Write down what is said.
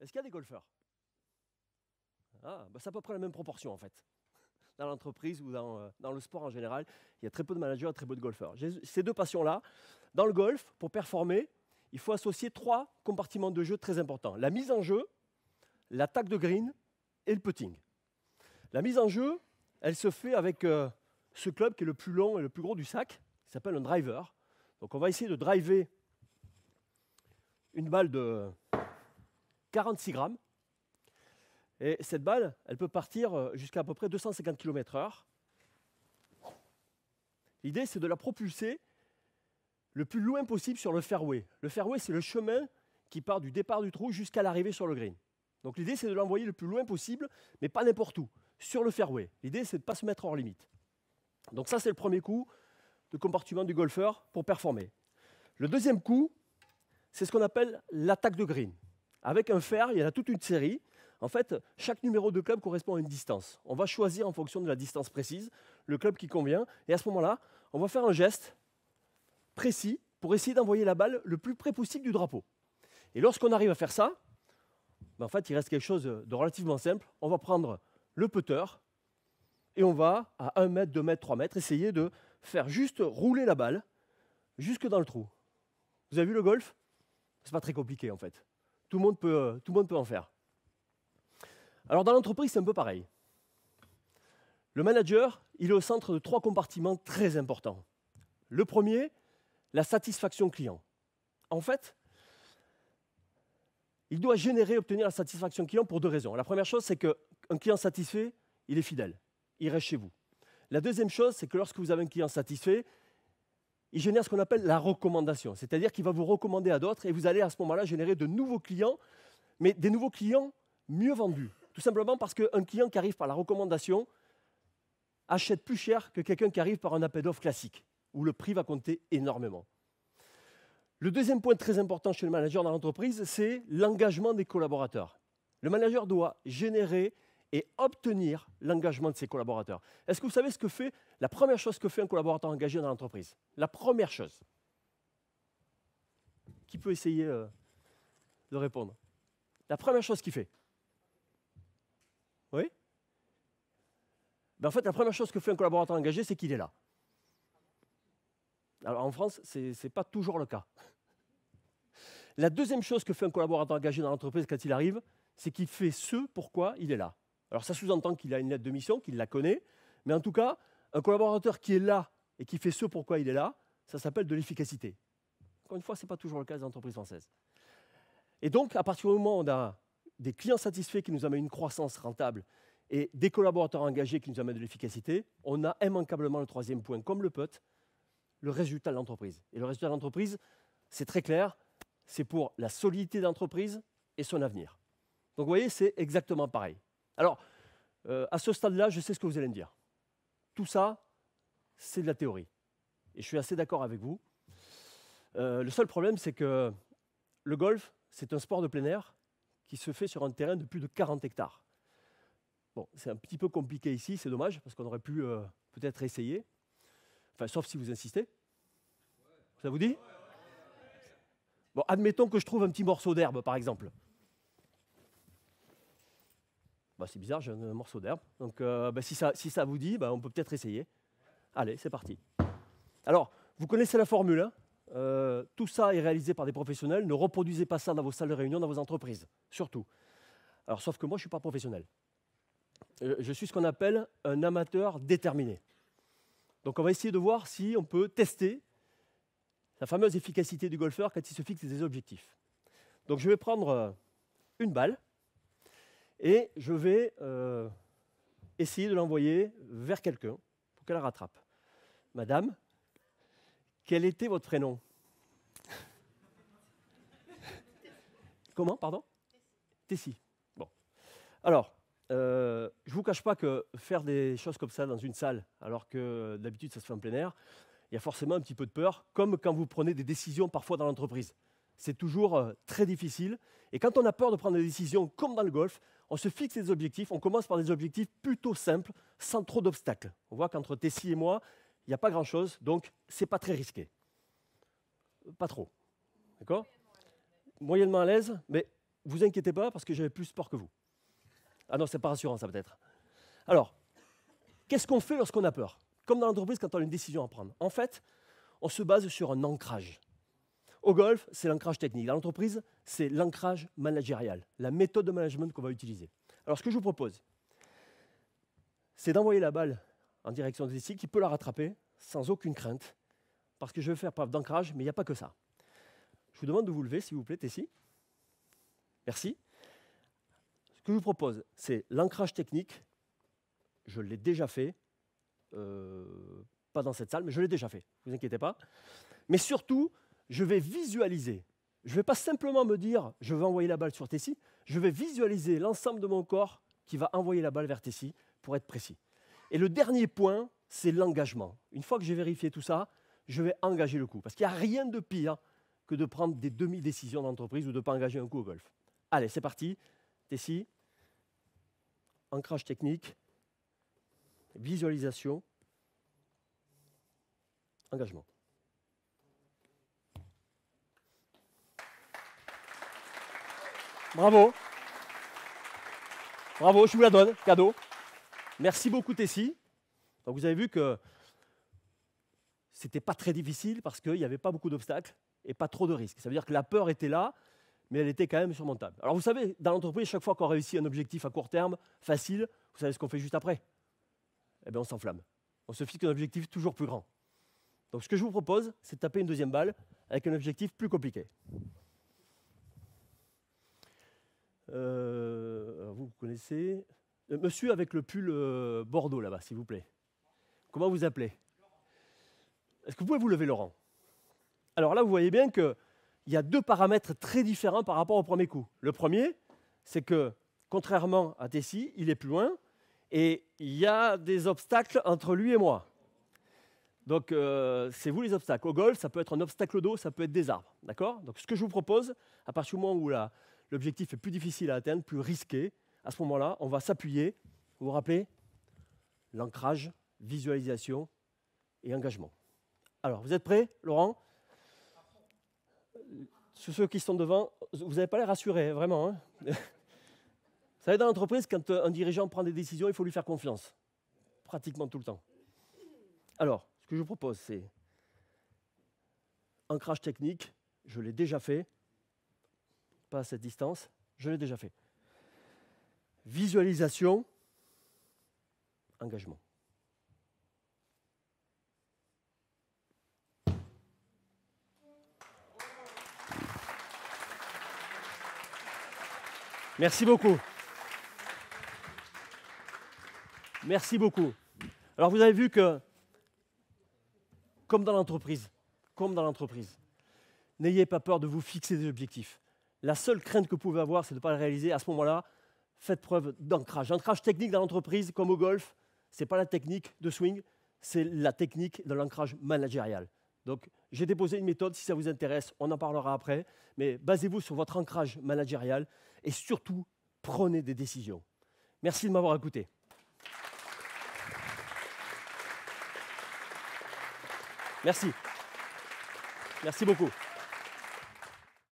Est-ce qu'il y a des golfeurs? Ah, bah c'est à peu près la même proportion en fait. Dans l'entreprise ou dans le sport en général, il y a très peu de managers et très peu de golfeurs. J'ai ces deux passions-là. Dans le golf, pour performer, il faut associer 3 compartiments de jeu très importants. La mise en jeu, l'attaque de green et le putting. La mise en jeu, elle se fait avec ce club qui est le plus long et le plus gros du sac, qui s'appelle un driver. Donc on va essayer de driver une balle de 46 grammes. Et cette balle, elle peut partir jusqu'à peu près 250 km/h. L'idée, c'est de la propulser le plus loin possible sur le fairway. Le fairway, c'est le chemin qui part du départ du trou jusqu'à l'arrivée sur le green. Donc l'idée, c'est de l'envoyer le plus loin possible, mais pas n'importe où, sur le fairway. L'idée, c'est de ne pas se mettre hors limite. Donc ça, c'est le premier coup de comportement du golfeur pour performer. Le deuxième coup, c'est ce qu'on appelle l'attaque de green. Avec un fer, il y en a toute une série. En fait, chaque numéro de club correspond à une distance. On va choisir en fonction de la distance précise le club qui convient. Et à ce moment-là, on va faire un geste précis pour essayer d'envoyer la balle le plus près possible du drapeau. Et lorsqu'on arrive à faire ça, ben en fait, il reste quelque chose de relativement simple. On va prendre le putter et on va, à 1 mètre, 2 mètres, 3 mètres, essayer de faire juste rouler la balle jusque dans le trou. Vous avez vu le golf? C'est pas très compliqué en fait. Tout le monde peut en faire. Alors dans l'entreprise, c'est un peu pareil. Le manager, il est au centre de 3 compartiments très importants. Le premier, la satisfaction client. En fait, il doit générer et obtenir la satisfaction client pour 2 raisons. La première chose, c'est qu'un client satisfait, il est fidèle, il reste chez vous. La deuxième chose, c'est que lorsque vous avez un client satisfait, il génère ce qu'on appelle la recommandation, c'est-à-dire qu'il va vous recommander à d'autres et vous allez à ce moment-là générer de nouveaux clients, mais des nouveaux clients mieux vendus. Tout simplement parce qu'un client qui arrive par la recommandation achète plus cher que quelqu'un qui arrive par un appel d'offres classique, où le prix va compter énormément. Le deuxième point très important chez le manager dans l'entreprise, c'est l'engagement des collaborateurs. Le manager doit générer et obtenir l'engagement de ses collaborateurs. Est-ce que vous savez ce que fait, la première chose que fait un collaborateur engagé dans l'entreprise? La première chose. Qui peut essayer de répondre? La première chose qu'il fait. Oui? Ben en fait, la première chose que fait un collaborateur engagé, c'est qu'il est là. Alors en France, ce n'est pas toujours le cas. La deuxième chose que fait un collaborateur engagé dans l'entreprise quand il arrive, c'est qu'il fait ce pourquoi il est là. Alors ça sous-entend qu'il a une lettre de mission, qu'il la connaît, mais en tout cas, un collaborateur qui est là et qui fait ce pourquoi il est là, ça s'appelle de l'efficacité. Encore une fois, ce n'est pas toujours le cas des entreprises françaises. Et donc, à partir du moment où on a des clients satisfaits qui nous amènent une croissance rentable et des collaborateurs engagés qui nous amènent de l'efficacité, on a immanquablement le troisième point, comme le PUT, le résultat de l'entreprise. Et le résultat de l'entreprise, c'est très clair, c'est pour la solidité de l'entreprise et son avenir. Donc vous voyez, c'est exactement pareil. Alors, à ce stade-là, je sais ce que vous allez me dire. Tout ça, c'est de la théorie. Et je suis assez d'accord avec vous. Le seul problème, c'est que le golf, c'est un sport de plein air qui se fait sur un terrain de plus de 40 hectares. Bon, c'est un petit peu compliqué ici, c'est dommage, parce qu'on aurait pu peut-être essayer. Enfin, sauf si vous insistez. Ça vous dit? Bon, admettons que je trouve un petit morceau d'herbe, par exemple. Bah, c'est bizarre, j'ai un morceau d'herbe. Donc, si ça vous dit, on peut peut-être essayer. Allez, c'est parti. Alors, vous connaissez la formule, hein? Tout ça est réalisé par des professionnels. Ne reproduisez pas ça dans vos salles de réunion, dans vos entreprises, surtout. Alors, sauf que moi, je ne suis pas professionnel. Je suis ce qu'on appelle un amateur déterminé. Donc, on va essayer de voir si on peut tester la fameuse efficacité du golfeur quand il se fixe des objectifs. Donc, je vais prendre une balle et je vais essayer de l'envoyer vers quelqu'un pour qu'elle la rattrape. Madame, quel était votre prénom? Comment, pardon? Tessie. Bon. Alors, je ne vous cache pas que faire des choses comme ça dans une salle, alors que d'habitude ça se fait en plein air, il y a forcément un petit peu de peur, comme quand vous prenez des décisions parfois dans l'entreprise. C'est toujours très difficile. Et quand on a peur de prendre des décisions, comme dans le golf, on se fixe des objectifs, on commence par des objectifs plutôt simples, sans trop d'obstacles. On voit qu'entre Tessie et moi, il n'y a pas grand-chose, donc ce n'est pas très risqué. Pas trop. D'accord? Moyennement à l'aise, mais vous inquiétez pas parce que j'avais plus sport que vous. Ah non, c'est pas rassurant ça peut-être. Alors, qu'est-ce qu'on fait lorsqu'on a peur? Comme dans l'entreprise quand on a une décision à prendre. En fait, on se base sur un ancrage. Au golf, c'est l'ancrage technique. Dans l'entreprise, c'est l'ancrage managérial, la méthode de management qu'on va utiliser. Alors, ce que je vous propose, c'est d'envoyer la balle en direction de Tessie, qui peut la rattraper sans aucune crainte, parce que je vais faire preuve d'ancrage, mais il n'y a pas que ça. Je vous demande de vous lever, s'il vous plaît, Tessie. Merci. Ce que je vous propose, c'est l'ancrage technique. Je l'ai déjà fait, pas dans cette salle, mais je l'ai déjà fait, ne vous inquiétez pas. Mais surtout, je vais visualiser. Je ne vais pas simplement me dire, je vais envoyer la balle sur Tessie, je vais visualiser l'ensemble de mon corps qui va envoyer la balle vers Tessie, pour être précis. Et le dernier point, c'est l'engagement. Une fois que j'ai vérifié tout ça, je vais engager le coup. Parce qu'il n'y a rien de pire que de prendre des demi-décisions d'entreprise ou de ne pas engager un coup au golf. Allez, c'est parti. Tessie, ancrage technique, visualisation, engagement. Bravo. Bravo, je vous la donne, cadeau. Merci beaucoup, Tessie. Donc, vous avez vu que ce n'était pas très difficile parce qu'il n'y avait pas beaucoup d'obstacles et pas trop de risques. Ça veut dire que la peur était là, mais elle était quand même surmontable. Alors, vous savez, dans l'entreprise, chaque fois qu'on réussit un objectif à court terme, facile, vous savez ce qu'on fait juste après? Eh bien, on s'enflamme. On se fixe un objectif toujours plus grand. Donc, ce que je vous propose, c'est de taper une deuxième balle avec un objectif plus compliqué. Vous connaissez monsieur avec le pull bordeaux là-bas, s'il vous plaît. Comment vous appelez? Est-ce que vous pouvez vous lever, Laurent? Alors là, vous voyez bien qu'il y a deux paramètres très différents par rapport au premier coup. Le premier, c'est que, contrairement à Tessie, il est plus loin et il y a des obstacles entre lui et moi. Donc, c'est vous les obstacles. Au golf, ça peut être un obstacle d'eau, ça peut être des arbres. D'accord? Donc, ce que je vous propose, à partir du moment où l'objectif est plus difficile à atteindre, plus risqué, à ce moment-là, on va s'appuyer, vous vous rappelez, l'ancrage, visualisation et engagement. Alors, vous êtes prêts, Laurent? Ceux qui sont devant, vous n'avez pas l'air rassurés, vraiment. Hein. Vous savez, dans l'entreprise, quand un dirigeant prend des décisions, il faut lui faire confiance, pratiquement tout le temps. Alors, ce que je vous propose, c'est ancrage technique, je l'ai déjà fait, pas à cette distance, je l'ai déjà fait. Visualisation, engagement. Merci beaucoup. Merci beaucoup. Alors vous avez vu que, comme dans l'entreprise, n'ayez pas peur de vous fixer des objectifs. La seule crainte que vous pouvez avoir, c'est de ne pas le réaliser. À ce moment-là, faites preuve d'ancrage. Ancrage technique dans l'entreprise, comme au golf, ce n'est pas la technique de swing, c'est la technique de l'ancrage managérial. Donc, j'ai déposé une méthode, si ça vous intéresse, on en parlera après, mais basez-vous sur votre ancrage managérial et surtout, prenez des décisions. Merci de m'avoir écouté. Merci. Merci beaucoup.